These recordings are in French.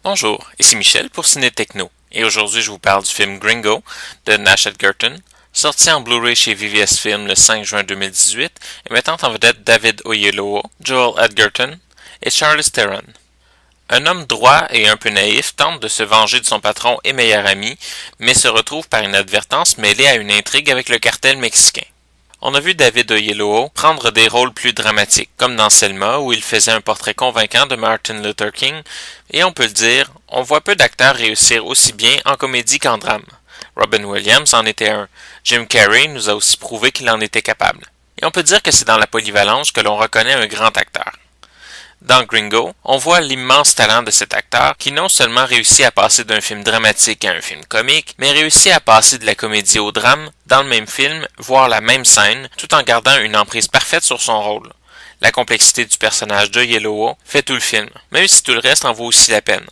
Bonjour, ici Michel pour Ciné Techno, et aujourd'hui je vous parle du film Gringo de Nash Edgerton, sorti en Blu-ray chez VVS Film le 5 juin 2018 et mettant en vedette David Oyelowo, Joel Edgerton et Charlize Theron. Un homme droit et un peu naïf tente de se venger de son patron et meilleur ami, mais se retrouve par inadvertance mêlé à une intrigue avec le cartel mexicain. On a vu David Oyelowo prendre des rôles plus dramatiques, comme dans Selma où il faisait un portrait convaincant de Martin Luther King, et on peut le dire, on voit peu d'acteurs réussir aussi bien en comédie qu'en drame. Robin Williams en était un, Jim Carrey nous a aussi prouvé qu'il en était capable. Et on peut dire que c'est dans la polyvalence que l'on reconnaît un grand acteur. Dans Gringo, on voit l'immense talent de cet acteur qui non seulement réussit à passer d'un film dramatique à un film comique, mais réussit à passer de la comédie au drame dans le même film, voire la même scène, tout en gardant une emprise parfaite sur son rôle. La complexité du personnage de Yellow fait tout le film, même si tout le reste en vaut aussi la peine.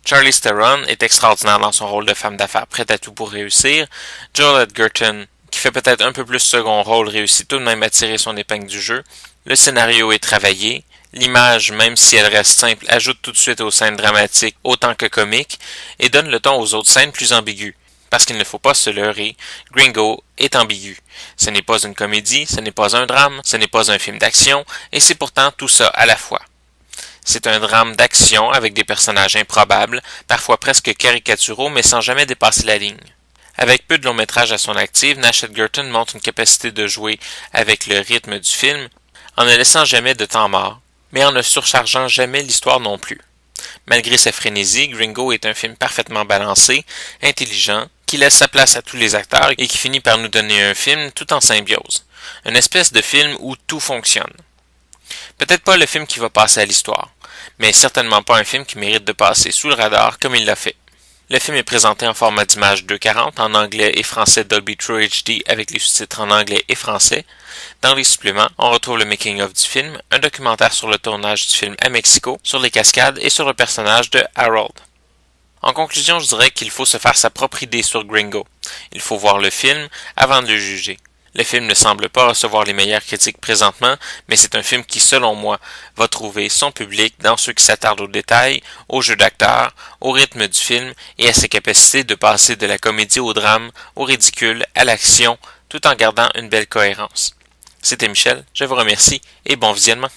Charlize Theron est extraordinaire dans son rôle de femme d'affaires prête à tout pour réussir. Joel Edgerton, qui fait peut-être un peu plus second rôle, réussit tout de même à tirer son épingle du jeu. Le scénario est travaillé. L'image, même si elle reste simple, ajoute tout de suite aux scènes dramatiques autant que comiques et donne le ton aux autres scènes plus ambiguës. Parce qu'il ne faut pas se leurrer, Gringo est ambigu. Ce n'est pas une comédie, ce n'est pas un drame, ce n'est pas un film d'action, et c'est pourtant tout ça à la fois. C'est un drame d'action avec des personnages improbables, parfois presque caricaturaux, mais sans jamais dépasser la ligne. Avec peu de long métrage à son actif, Nash Edgerton montre une capacité de jouer avec le rythme du film, en ne laissant jamais de temps mort, mais en ne surchargeant jamais l'histoire non plus. Malgré sa frénésie, Gringo est un film parfaitement balancé, intelligent, qui laisse sa place à tous les acteurs et qui finit par nous donner un film tout en symbiose. Une espèce de film où tout fonctionne. Peut-être pas le film qui va passer à l'histoire, mais certainement pas un film qui mérite de passer sous le radar comme il l'a fait. Le film est présenté en format d'image 240 en anglais et français Dolby True HD avec les sous-titres en anglais et français. Dans les suppléments, on retrouve le making-of du film, un documentaire sur le tournage du film à Mexico, sur les cascades et sur le personnage de Harold. En conclusion, je dirais qu'il faut se faire sa propre idée sur Gringo. Il faut voir le film avant de le juger. Le film ne semble pas recevoir les meilleures critiques présentement, mais c'est un film qui, selon moi, va trouver son public dans ceux qui s'attardent aux détails, au jeu d'acteurs, au rythme du film et à ses capacités de passer de la comédie au drame, au ridicule, à l'action, tout en gardant une belle cohérence. C'était Michel, je vous remercie et bon visionnement.